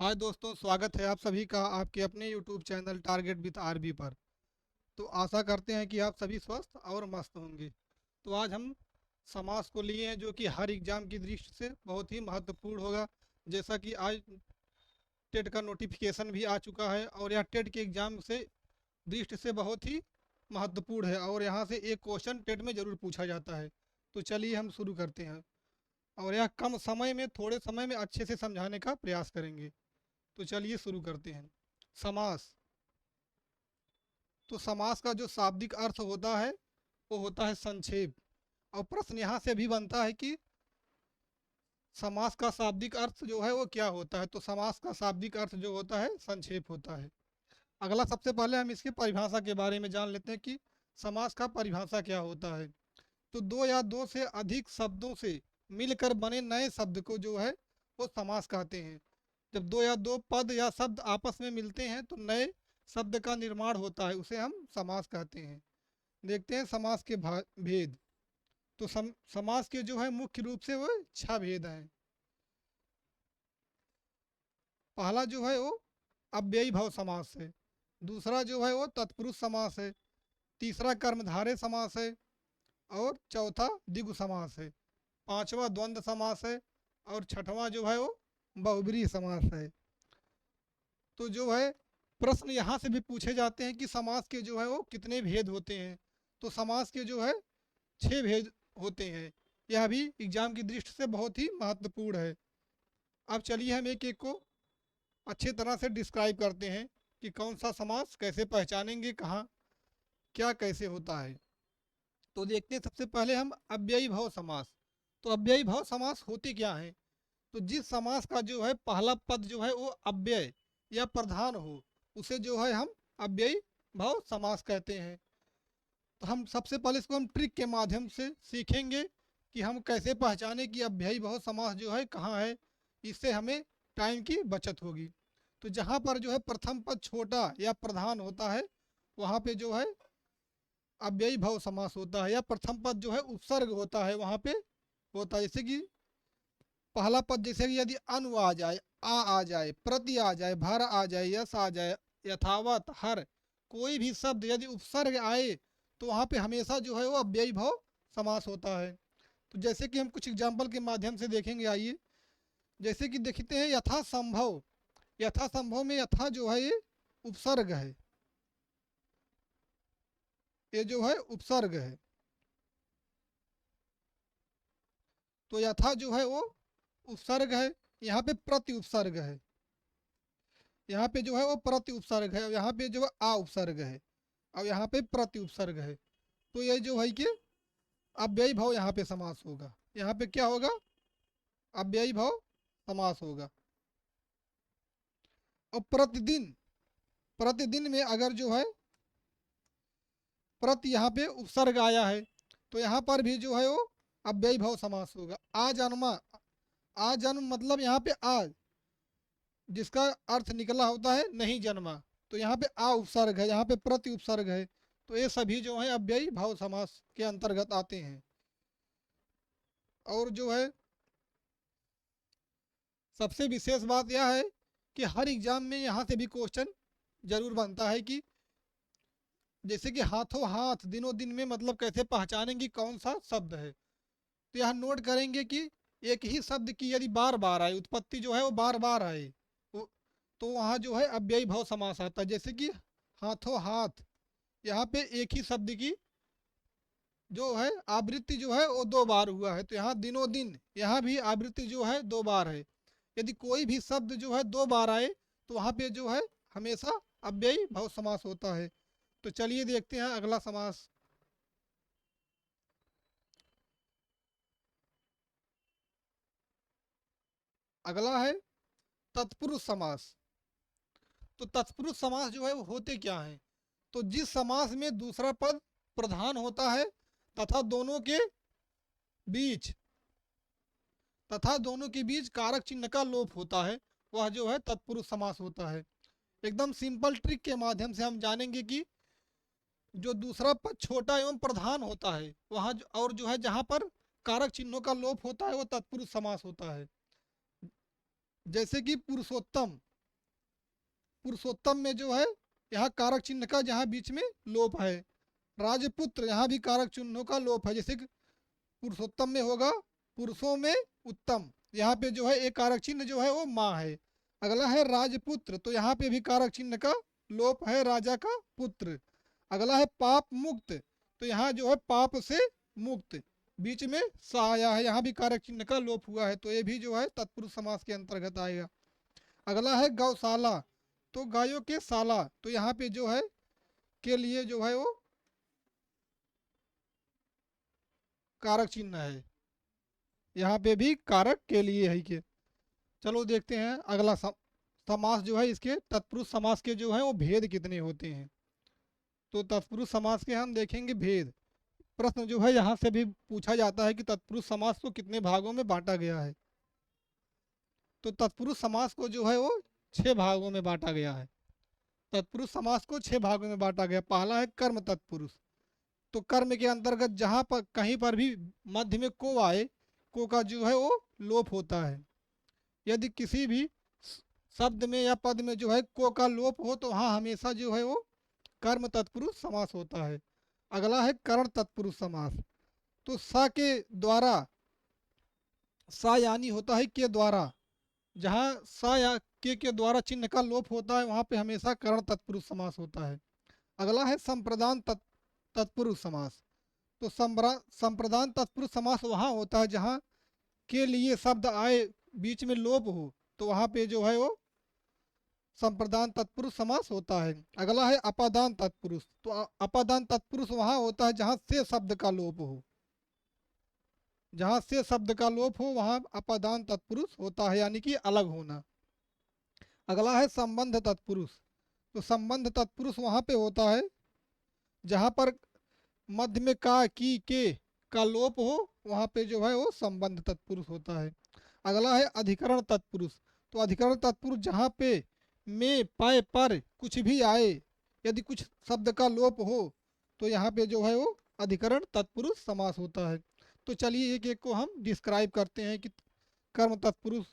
हाय दोस्तों, स्वागत है आप सभी का आपके अपने YouTube channel target with RB पर। तो आशा करते हैं कि आप सभी स्वस्थ और मस्त होंगे। तो आज हम समास को लिए हैं जो कि हर एग्ज़ाम की दृष्टि से बहुत ही महत्वपूर्ण होगा। जैसा कि आज टेट का नोटिफिकेशन भी आ चुका है और यह टेट के एग्ज़ाम से दृष्टि से बहुत ही महत्वपूर्ण है और यहाँ से एक क्वेश्चन टेट में ज़रूर पूछा जाता है। तो चलिए हम शुरू करते हैं और यह कम समय में थोड़े समय में अच्छे से समझाने का प्रयास करेंगे। तो चलिए शुरू करते हैं। समास। तो समास का जो शाब्दिक अर्थ होता है वो होता है संक्षेप। और प्रश्न यहाँ से भी बनता है कि समास का शाब्दिक अर्थ जो है वो क्या होता है। तो समास का शाब्दिक अर्थ जो होता है संक्षेप होता है। अगला सबसे पहले हम इसकी परिभाषा के बारे में जान लेते हैं कि समास का परिभाषा क्या होता है। तो दो या दो से अधिक शब्दों से मिलकर बने नए शब्द को जो है वो समास कहते हैं। जब दो या दो पद या शब्द आपस में मिलते हैं तो नए शब्द का निर्माण होता है, उसे हम समास कहते हैं। देखते हैं समास के भेद। तो समास के जो है मुख्य रूप से वो 6 भेद हैं। पहला जो है वो अव्ययी भाव समास है। दूसरा जो है वो तत्पुरुष समास है। तीसरा कर्मधारय समास है। और चौथा द्विगु समास है। पांचवा द्वंद्व समास है। और छठवां जो है वो बहुब्रीहि समास है। तो जो है प्रश्न यहाँ से भी पूछे जाते हैं कि समास के जो है वो कितने भेद होते हैं। तो समास के जो है 6 भेद होते हैं। यह भी एग्जाम की दृष्टि से बहुत ही महत्वपूर्ण है। अब चलिए हम एक एक को अच्छे तरह से डिस्क्राइब करते हैं कि कौन सा समास कैसे पहचानेंगे, कहाँ क्या कैसे होता है। तो देखते हैं सबसे पहले हम अव्ययी भाव समास। तो अव्ययी भाव समास होते क्या हैं। तो जिस समास का जो है पहला पद जो है वो अव्यय या प्रधान हो उसे जो है हम अव्ययी भाव समास कहते हैं। तो हम सबसे पहले इसको हम ट्रिक के माध्यम से सीखेंगे कि हम कैसे पहचाने कि अव्ययी भाव समास जो है कहाँ है। इससे हमें टाइम की बचत होगी। तो जहाँ पर जो है प्रथम पद छोटा या प्रधान होता है वहाँ पे जो है अव्ययी भाव समास होता है, या प्रथम पद जो है उपसर्ग होता है वहाँ पे होता है। जैसे कि पहला पद जैसे कि यदि अनु आ जाए, आ जाए, प्रति आ जाए, भर आ जाए, यश आ जाए, यथावत, हर, कोई भी शब्द यदि उपसर्ग आए तो वहाँ पे हमेशा जो है वो अव्ययी भाव समास होता है। तो जैसे कि हम कुछ एग्जाम्पल के माध्यम से देखेंगे, आइए। जैसे कि देखते हैं यथा संभव। यथा संभव में यथा जो है ये उपसर्ग है, ये जो है उपसर्ग है। तो यथा जो है वो उपसर्ग है। यहाँ पे प्रति उपसर्ग है, यहाँ पे जो है वो प्रति उपसर्ग है, और यहाँ पे जो है आ उपसर्ग है, और यहाँ पे प्रति उपसर्ग है। तो ये जो है कि अव्ययी भाव यहाँ पे समास होगा। यहाँ पे क्या होगा, अव्ययी भाव समास होगा। और प्रतिदिन, प्रतिदिन में अगर जो है प्रति यहाँ पे उपसर्ग आया है तो यहाँ पर भी जो है वो अव्ययी भाव समास होगा। आ जन्मा, आ जन्म मतलब यहाँ पे आज जिसका अर्थ निकला होता है नहीं जन्मा, तो यहाँ पे आ उपसर्ग है, यहाँ पे प्रति उपसर्ग है। तो ये सभी जो है अव्ययी भाव समास के अंतर्गत आते हैं। और जो है सबसे विशेष बात यह है कि हर एग्जाम में यहाँ से भी क्वेश्चन जरूर बनता है कि जैसे कि हाथों हाथ दिनों दिन में, मतलब कैसे पहचानेंगे कौन सा शब्द है। तो यहाँ नोट करेंगे कि एक ही शब्द की यदि बार बार आए, उत्पत्ति जो है वो बार बार आए, तो वहाँ जो है अव्ययी भाव समास आता है। जैसे कि हाथों हाथ, यहाँ पे एक ही शब्द की जो है आवृत्ति जो है वो 2 बार हुआ है, तो यहाँ दिनों दिन यहाँ भी आवृत्ति जो है 2 बार है। यदि कोई भी शब्द जो है 2 बार आए तो वहाँ पे जो है हमेशा अव्ययी भाव समास होता है। तो चलिए देखते हैं अगला समास। अगला है तत्पुरुष समास। तो तत्पुरुष समास जो है वो होते क्या है। तो जिस समास में दूसरा पद प्रधान होता है तथा दोनों के बीच तथा दोनों के बीच कारक चिन्ह का लोप होता है, वह जो है तत्पुरुष समास होता है। एकदम सिंपल ट्रिक के माध्यम से हम जानेंगे कि जो दूसरा पद छोटा एवं प्रधान होता है वहाँ और जो है जहाँ पर कारक चिन्हों का लोप होता है वो तत्पुरुष समास होता है। जैसे कि पुरुषोत्तम, पुरुषोत्तम में जो है यहाँ कारक चिन्ह का जहाँ बीच में लोप है। राजपुत्र यहाँ भी कारक चिन्हों का लोप है, जैसे कि पुरुषोत्तम में होगा पुरुषों में उत्तम, यहाँ पे जो है एक कारक चिन्ह जो है वो माँ है। अगला है राजपुत्र, तो यहाँ पे भी कारक चिन्ह का लोप है, राजा का पुत्र। अगला है पाप मुक्त, तो यहाँ जो है पाप से मुक्त, बीच में सा आया है, यहाँ भी कारक चिन्ह का लोप हुआ है, तो ये भी जो है तत्पुरुष समास के अंतर्गत आएगा। अगला है गौशाला, तो गायों के साला, तो यहाँ पे जो है के लिए जो है वो कारक चिन्ह है, यहाँ पे भी कारक के लिए है के। चलो देखते हैं अगला समास जो है, इसके तत्पुरुष समास के जो है वो भेद कितने होते हैं। तो तत्पुरुष समास के हम देखेंगे भेद। प्रश्न जो है यहाँ से भी पूछा जाता है कि तत्पुरुष समास को कितने भागों में बांटा गया है। तो तत्पुरुष समास को जो है वो 6 भागों में बांटा गया है। तत्पुरुष समास को 6 भागों में बांटा गया। पहला है कर्म तत्पुरुष, तो कर्म के अंतर्गत जहाँ पर कहीं पर भी मध्य में को आए, को का जो है वो लोप होता है। यदि किसी भी शब्द में या पद में जो है को का लोप हो, तो वहाँ हमेशा जो है वो कर्म तत्पुरुष समास होता है। अगला है करण तत्पुरुष समास, तो सा के द्वारा, सा यानी होता है के द्वारा, जहाँ सा या के द्वारा चिन्ह का लोप होता है, वहाँ पे हमेशा करण तत्पुरुष समास होता है। अगला है संप्रदान तत्पुरुष समास, तो संप्रदान तत्पुरुष समास वहाँ होता है जहाँ के लिए शब्द आए बीच में लोप हो, तो वहाँ पे जो है वो संप्रदान तत्पुरुष समास होता है। अगला है अपादान तत्पुरुष, तो अपादान तत्पुरुष वहाँ होता है जहाँ से शब्द का लोप हो, जहाँ से शब्द का लोप हो वहाँ अपादान तत्पुरुष होता है, यानी कि अलग होना। अगला है संबंध तत्पुरुष, तो संबंध तत्पुरुष वहाँ पे होता है जहाँ पर मध्य में का की के का लोप हो, वहाँ पे जो है वो संबंध तत्पुरुष होता है। अगला है अधिकरण तत्पुरुष, तो अधिकरण तत्पुरुष जहाँ पे में पाए पर कुछ भी आए, यदि कुछ शब्द का लोप हो, तो यहाँ पे जो है वो अधिकरण तत्पुरुष समास होता है। तो चलिए एक एक को हम डिस्क्राइब करते हैं कि कर्म तत्पुरुष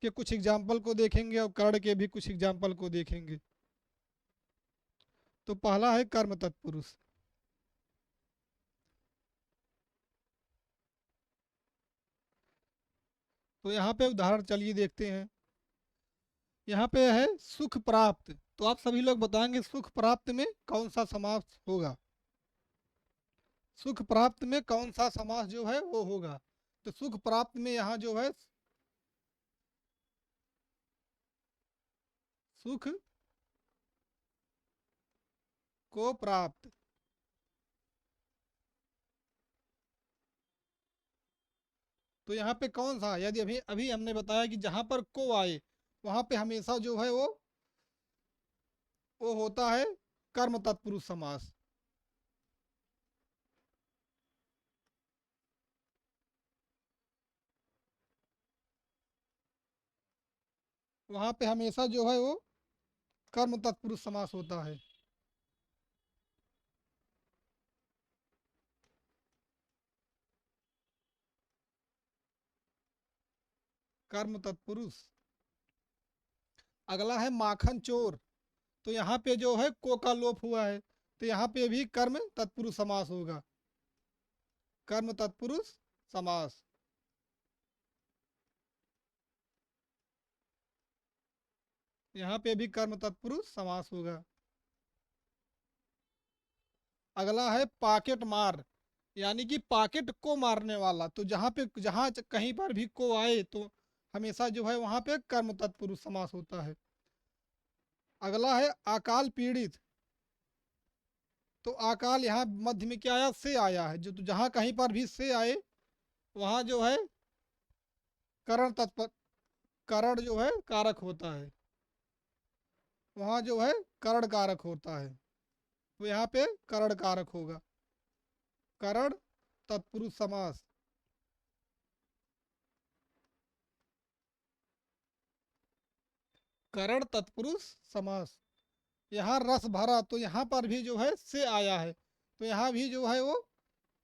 के कुछ एग्जाम्पल को देखेंगे और कर्ण के भी कुछ एग्जाम्पल को देखेंगे। तो पहला है कर्म तत्पुरुष। तो यहाँ पे उदाहरण चलिए देखते हैं। यहाँ पे है सुख प्राप्त, तो आप सभी लोग बताएंगे सुख प्राप्त में कौन सा समास होगा। सुख प्राप्त में कौन सा समास जो है वो होगा। तो सुख प्राप्त में यहाँ जो है सुख को प्राप्त, तो यहाँ पे कौन सा, यदि अभी अभी हमने बताया कि जहाँ पर को आए वहाँ पे हमेशा जो है वो होता है कर्म तत्पुरुष समास। वहाँ पे हमेशा जो है वो कर्म तत्पुरुष समास होता है। कर्म तत्पुरुष। अगला है माखन चोर, तो यहाँ पे जो है को का लोप हुआ है, तो यहाँ पे भी कर्म तत्पुरुष समास होगा। कर्म तत्पुरुष समास। यहाँ पे भी कर्म तत्पुरुष समास होगा। अगला है पॉकेट मार, यानी कि पॉकेट को मारने वाला, तो जहाँ पे जहाँ कहीं पर भी को आए तो हमेशा जो है वहाँ पे कर्म तत्पुरुष समास होता है। अगला है अकाल पीड़ित, तो अकाल यहाँ मध्य में क्या आया, से आया है, जो तो जहाँ कहीं पर भी से आए वहाँ जो है करण तत्पर करण जो है कारक होता है, वहाँ जो है करण कारक होता है, तो यहाँ पे करण कारक होगा। करण तत्पुरुष समास। करण तत्पुरुष समास। यहाँ रस भरा, तो यहाँ पर भी जो है से आया है, तो यहाँ भी जो है वो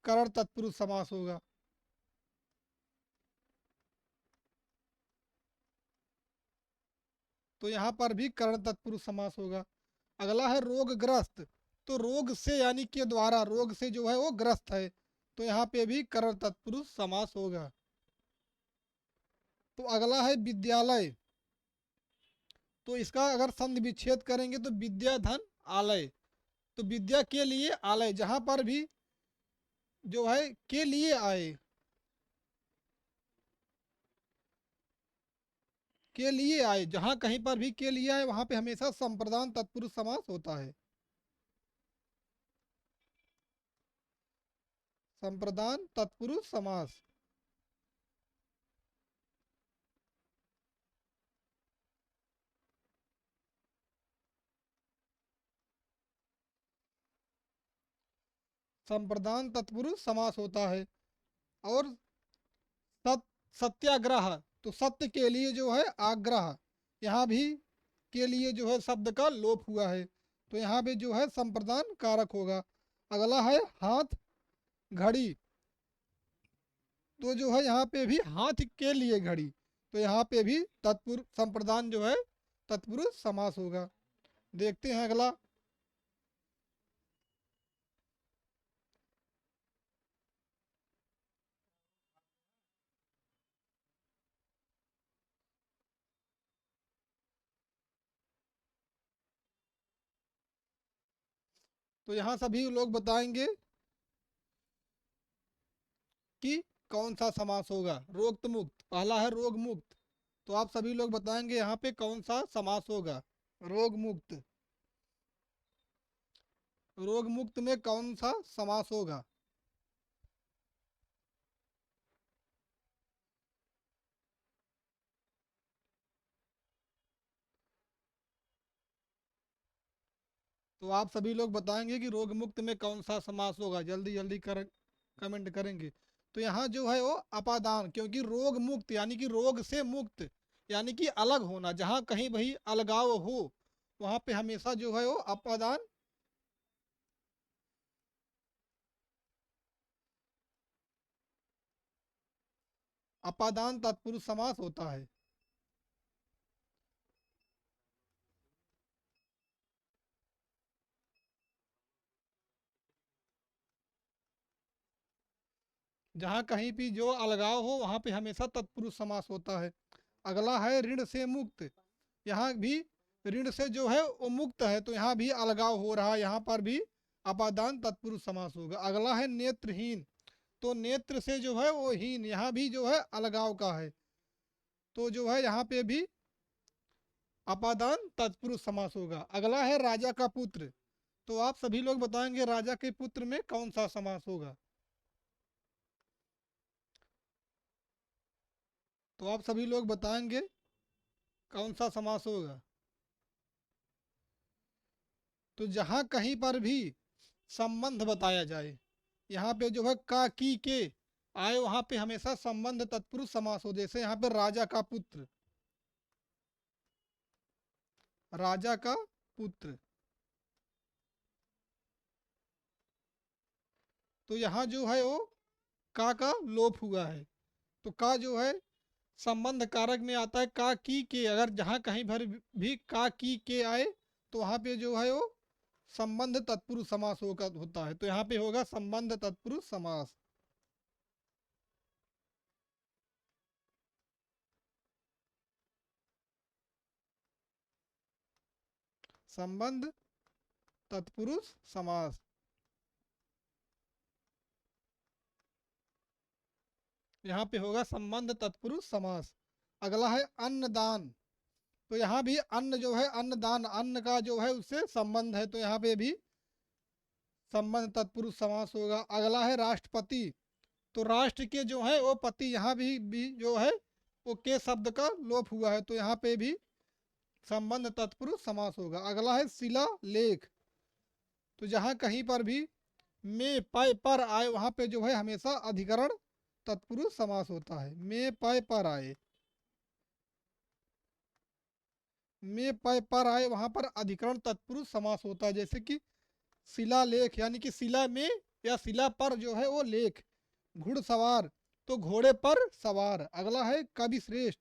करण तत्पुरुष समास होगा। तो यहाँ पर भी कर्ण तत्पुरुष समास होगा। अगला है रोगग्रस्त, तो रोग से यानी के द्वारा, रोग से जो है वो ग्रस्त है, तो यहाँ पे भी कर्ण तत्पुरुष समास होगा। तो अगला है विद्यालय, तो इसका अगर संधि विच्छेद करेंगे तो विद्या धन आलय, तो विद्या के लिए आलय, जहां पर भी जो है के लिए आए, के लिए आए, जहां कहीं पर भी के लिए आए वहां पे हमेशा संप्रदान तत्पुरुष समास होता है। संप्रदान तत्पुरुष समास। संप्रदान तत्पुरुष समास होता है। और सत सत्याग्रह, तो सत्य के लिए जो है आग्रह, यहाँ भी के लिए जो है शब्द का लोप हुआ है, तो यहाँ पे जो है संप्रदान कारक होगा। अगला है हाथ घड़ी, तो जो है यहाँ पे भी हाथ के लिए घड़ी, तो यहाँ पे भी तत्पुरुष संप्रदान जो है तत्पुरुष समास होगा। देखते हैं अगला। तो यहाँ सभी लोग बताएंगे कि कौन सा समास होगा। रोग मुक्त, पहला है रोग मुक्त, तो आप सभी लोग बताएंगे यहाँ पे कौन सा समास होगा। रोग मुक्त, रोग मुक्त में कौन सा समास होगा। तो आप सभी लोग बताएंगे कि रोग मुक्त में कौन सा समास होगा, जल्दी जल्दी कर कमेंट करेंगे। तो यहाँ जो है वो अपादान, क्योंकि रोग मुक्त यानी कि रोग से मुक्त, यानी कि अलग होना, जहाँ कहीं भी अलगाव हो वहाँ पे हमेशा जो है वो अपादान अपादान तत्पुरुष समास होता है। जहाँ कहीं भी जो अलगाव हो वहाँ पे हमेशा तत्पुरुष समास होता है। अगला है ऋण से मुक्त, यहाँ भी ऋण से जो है वो मुक्त है, तो यहाँ भी अलगाव हो रहा है, यहाँ पर भी अपादान तत्पुरुष समास होगा। अगला है नेत्रहीन, तो नेत्र से जो है वो हीन, यहाँ भी जो है अलगाव का है, तो जो है यहाँ पे भी अपादान तत्पुरुष समास होगा। अगला है राजा का पुत्र, तो आप सभी लोग बताएंगे राजा के पुत्र में कौन सा समास होगा। तो आप सभी लोग बताएंगे कौन सा समास होगा। तो जहां कहीं पर भी संबंध बताया जाए, यहाँ पे जो है का की के आए वहां पे हमेशा संबंध तत्पुरुष समास हो। जैसे यहाँ पे राजा का पुत्र, राजा का पुत्र, तो यहाँ जो है वो का लोप हुआ है, तो का जो है संबंध कारक में आता है का की के, अगर जहाँ कहीं भर भी का की के आए तो वहाँ पे जो है वो संबंध तत्पुरुष समास होता है, तो यहाँ पे होगा संबंध तत्पुरुष समास। संबंध तत्पुरुष समास। यहाँ पे होगा संबंध तत्पुरुष समास। अगला है अन्नदान, तो यहाँ भी अन्न जो है अन्नदान, अन्न का जो है उससे संबंध है, तो यहाँ पे भी संबंध तत्पुरुष समास होगा। अगला है राष्ट्रपति, तो राष्ट्र के जो है वो पति, यहाँ भी जो है वो के शब्द का लोप हुआ है, तो यहाँ पे भी संबंध तत्पुरुष समास होगा। अगला है शिला लेख, तो जहाँ कहीं पर भी में पय पर आए वहाँ पे जो है हमेशा अधिकरण तत्पुरुष समास होता है। में पय पर आए, में पय पर आए वहाँ पर अधिकरण तत्पुरुष समास होता है। जैसे कि शिलालेख यानी कि शिला में या शिला पर जो है वो लेख, घुड़सवार तो घोड़े पर सवार। अगला है कवि श्रेष्ठ,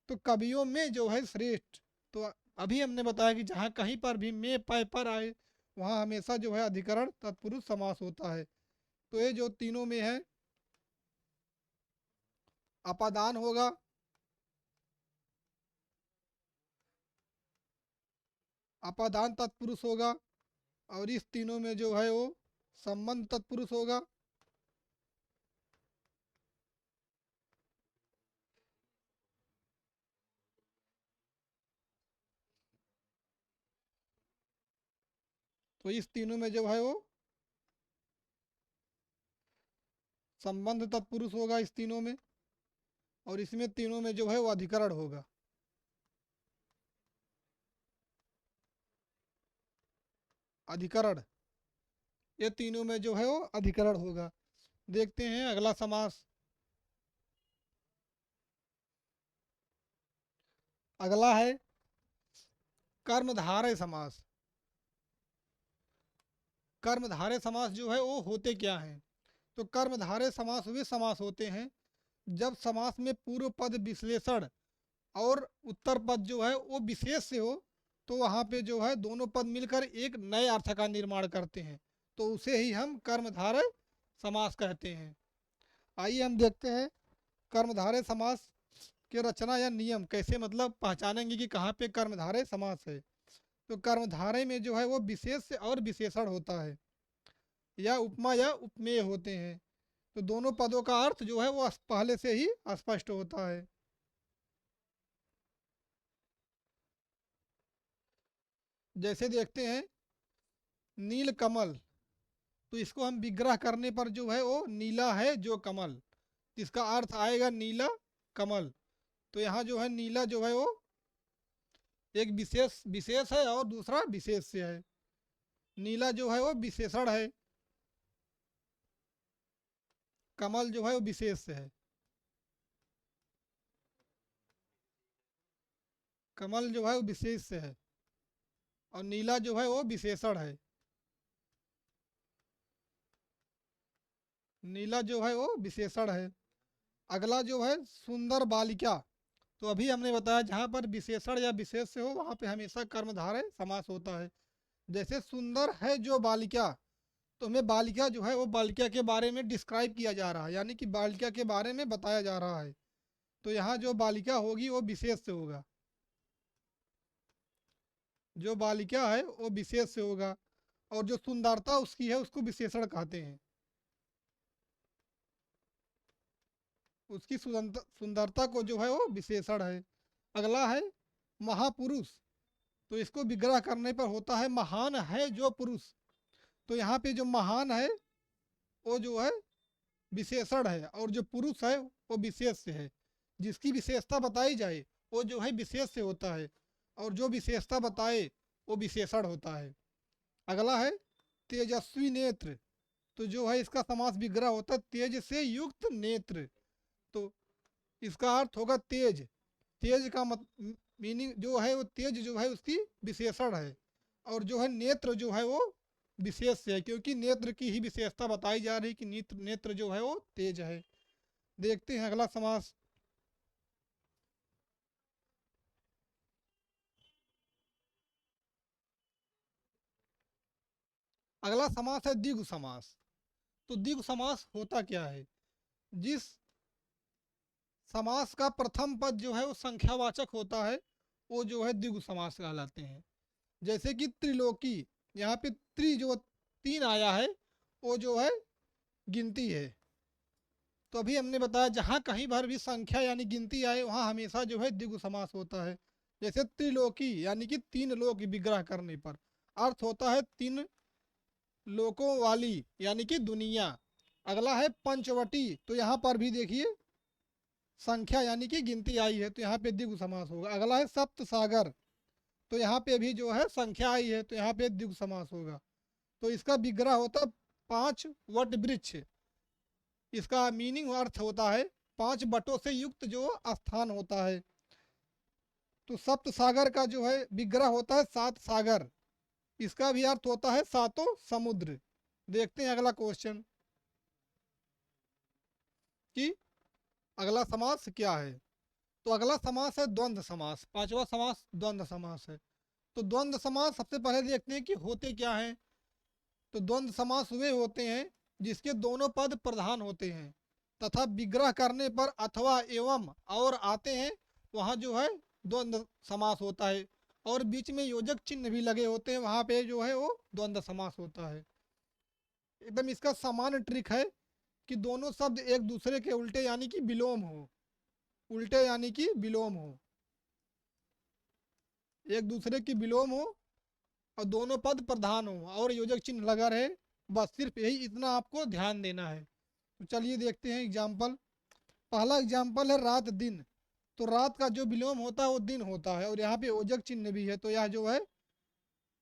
तो कवियों में जो है श्रेष्ठ, तो अभी हमने बताया कि जहाँ कहीं पर भी में पै पर आए वहाँ हमेशा जो है अधिकरण तत्पुरुष समास होता है। तो ये जो तीनों में है, अपादान होगा, अपादान तत्पुरुष होगा, और इस तीनों में जो है वो संबंध तत्पुरुष होगा, तो इस तीनों में जो है वो संबंध तत्पुरुष होगा इस तीनों में, और इसमें तीनों में जो है वो अधिकरण होगा। अधिकरण, ये तीनों में जो है वो अधिकरण होगा। देखते हैं अगला समास। अगला है कर्मधारय समास। कर्मधारय समास जो है वो होते क्या हैं? तो कर्मधारय समास वे समास होते हैं जब समास में पूर्व पद विश्लेषण और उत्तर पद जो है वो विशेष से हो, तो वहाँ पे जो है दोनों पद मिलकर एक नए अर्थ का निर्माण करते हैं, तो उसे ही हम कर्मधारय समास कहते हैं। आइए हम देखते हैं कर्मधारय समास के रचना या नियम कैसे, मतलब पहचानेंगे कि कहाँ पे कर्मधारय समास है। तो कर्मधारय में जो है वो विशेष से और विशेषण होता है, या उपमा या उपमेय होते हैं। तो दोनों पदों का अर्थ जो है वो पहले से ही स्पष्ट होता है। जैसे देखते हैं नील कमल, तो इसको हम विग्रह करने पर जो है वो नीला है जो कमल, इसका अर्थ आएगा नीला कमल। तो यहाँ जो है नीला जो है वो एक विशेष विशेष है और दूसरा विशेष से है। नीला जो है वो विशेषण है, कमल जो है वो विशेष से है। कमल जो है वो विशेष से है और नीला जो है वो विशेषण है। नीला जो है वो विशेषण है। अगला जो है सुंदर बालिका, तो अभी हमने बताया जहाँ पर विशेषण या विशेष से हो वहाँ पे हमेशा कर्मधारय समास होता है। जैसे सुंदर है जो बालिका, तो हमें बालिका जो है वो बालिका के बारे में डिस्क्राइब किया जा रहा है, यानी कि बालिका के बारे में बताया जा रहा है। तो यहाँ जो बालिका होगी वो विशेष से होगा, जो बालिका है वो विशेष से होगा, और जो सुंदरता उसकी है उसको विशेषण कहते हैं। उसकी सुंदरता को जो है वो विशेषण है। अगला है महापुरुष, तो इसको विग्रह करने पर होता है महान है जो पुरुष। तो यहाँ पे जो महान है वो जो है विशेषण है, और जो पुरुष है वो विशेष से है। जिसकी विशेषता बताई जाए वो जो है विशेष से होता है, और जो विशेषता बताए वो विशेषण होता है। अगला है तेजस्वी नेत्र, तो जो है इसका समास विग्रह होता है तेज से युक्त नेत्र। तो इसका अर्थ होगा तेज। तेज का मीनिंग जो है वो तेज जो है उसकी विशेषण है, और जो है नेत्र जो है वो विशेष से है, क्योंकि नेत्र की ही विशेषता बताई जा रही कि नेत्र नेत्र जो है वो तेज है। देखते हैं अगला समास। अगला समास है द्विगु समास। तो द्विगु समास होता क्या है? जिस समास का प्रथम पद जो है वो संख्यावाचक होता है वो जो है द्विगु समास कहलाते हैं। जैसे कि त्रिलोकी, यहाँ पे त्रि जो तीन आया है वो जो है गिनती है। तो अभी हमने बताया जहाँ कहीं भर भी संख्या यानी गिनती आए वहाँ हमेशा जो है द्विगु समास होता है। जैसे त्रिलोकी यानी कि तीन लोक विग्रह करने पर अर्थ होता है तीन लोकों वाली यानी कि दुनिया। अगला है पंचवटी, तो यहाँ पर भी देखिए संख्या यानी कि गिनती आई है तो यहाँ पे द्विगु समास होगा। अगला है सप्त सागर, तो यहाँ पे भी जो है संख्या आई है तो यहाँ पे द्विगु समास होगा। तो इसका विग्रह होता है पांच वट वृक्ष। इसका मीनिंग अर्थ होता है पांच बटों से युक्त जो स्थान होता है। तो सप्त सागर का जो है विग्रह होता है सात सागर। इसका भी अर्थ होता है सातों समुद्र। देखते हैं अगला क्वेश्चन कि अगला समास क्या है। तो अगला समास है द्वंद्व समास। पांचवा समास द्वंद्व समास है। तो द्वंद्व समास सबसे पहले देखते हैं कि होते क्या हैं। तो द्वंद्व समास वे होते हैं जिसके दोनों पद प्रधान होते हैं तथा विग्रह करने पर अथवा एवं और आते हैं, वहाँ जो है द्वंद्व समास होता है। और बीच में योजक चिन्ह भी लगे होते हैं, वहाँ पे जो है वो द्वंद्व समास होता है। एकदम इसका सामान्य ट्रिक है कि दोनों शब्द एक दूसरे के उल्टे यानी कि विलोम हो, उल्टे यानी कि विलोम हो, एक दूसरे की विलोम हो और दोनों पद प्रधान हो और योजक चिन्ह लगा रहे। बस सिर्फ यही इतना आपको ध्यान देना है। तो चलिए देखते हैं एग्जाम्पल। पहला एग्जाम्पल है रात दिन। तो रात का जो विलोम होता है वो दिन होता है और यहाँ पे योजक चिन्ह भी है, तो यह जो है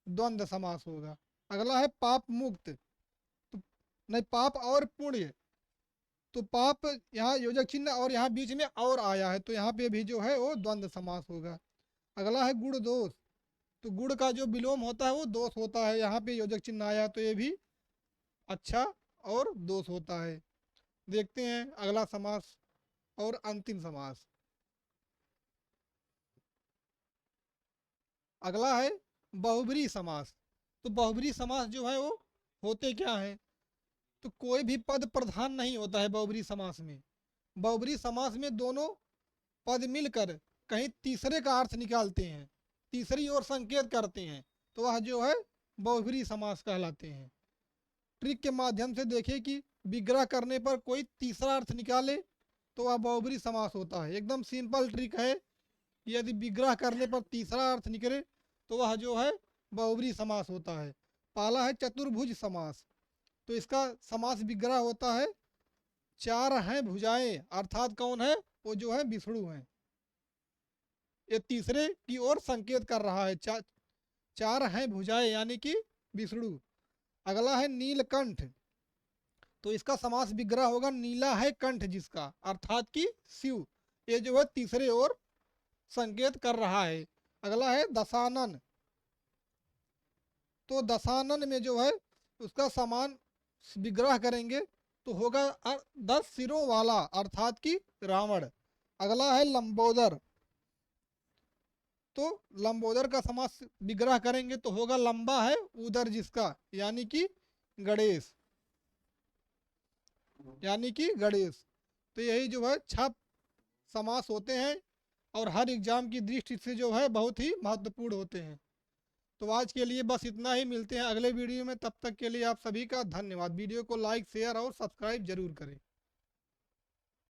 द्वंद्व समास होगा। अगला है पाप मुक्त। तो नहीं, पाप और पुण्य। तो पाप यहाँ योजक चिन्ह और यहाँ बीच में और आया है, तो यहाँ पे भी जो है वो द्वंद्व समास होगा। अगला है गुण दोष। तो गुण का जो विलोम होता है वो दोष होता है, यहाँ पे योजक चिन्ह आया तो ये भी अच्छा और दोष होता है। देखते हैं अगला समास और अंतिम समास। अगला है बहुब्री समास। तो बहुब्री समास जो है वो होते क्या है। तो कोई भी पद प्रधान नहीं होता है बहुब्री समास में। बहुब्री समास में दोनों पद मिलकर कहीं तीसरे का अर्थ निकालते हैं, तीसरी ओर संकेत करते हैं, तो वह जो है बहुब्री समास कहलाते हैं। ट्रिक के माध्यम से देखिए कि विग्रह करने पर कोई तीसरा अर्थ निकाले तो वह बहुब्री समास होता है। एकदम सिंपल ट्रिक है, यदि विग्रह करने पर तीसरा अर्थ निकले तो वह जो है बहुब्री समास होता है। पहला है चतुर्भुज समास। तो इसका समास विग्रह होता है चार हैं भुजाएं, अर्थात कौन है, वो जो है विष्णु हैं। ये तीसरे की ओर संकेत कर रहा है, चार हैं भुजाएं यानी कि विष्णु। अगला है नीलकंठ। तो इसका समास विग्रह होगा नीला है कंठ जिसका, अर्थात कि शिव। ये जो है तीसरे ओर संकेत कर रहा है। अगला है दशानन। तो दशानन में जो है उसका समान विग्रह करेंगे तो होगा 10 सिरों वाला, अर्थात कि रावण। अगला है लंबोदर। तो लंबोदर का समास विग्रह करेंगे तो होगा लंबा है उदर जिसका, यानी कि गणेश, यानी कि गणेश। तो यही जो है 6 समास होते हैं और हर एग्जाम की दृष्टि से जो है बहुत ही महत्वपूर्ण होते हैं। तो आज के लिए बस इतना ही, मिलते हैं अगले वीडियो में। तब तक के लिए आप सभी का धन्यवाद। वीडियो को लाइक शेयर और सब्सक्राइब जरूर करें।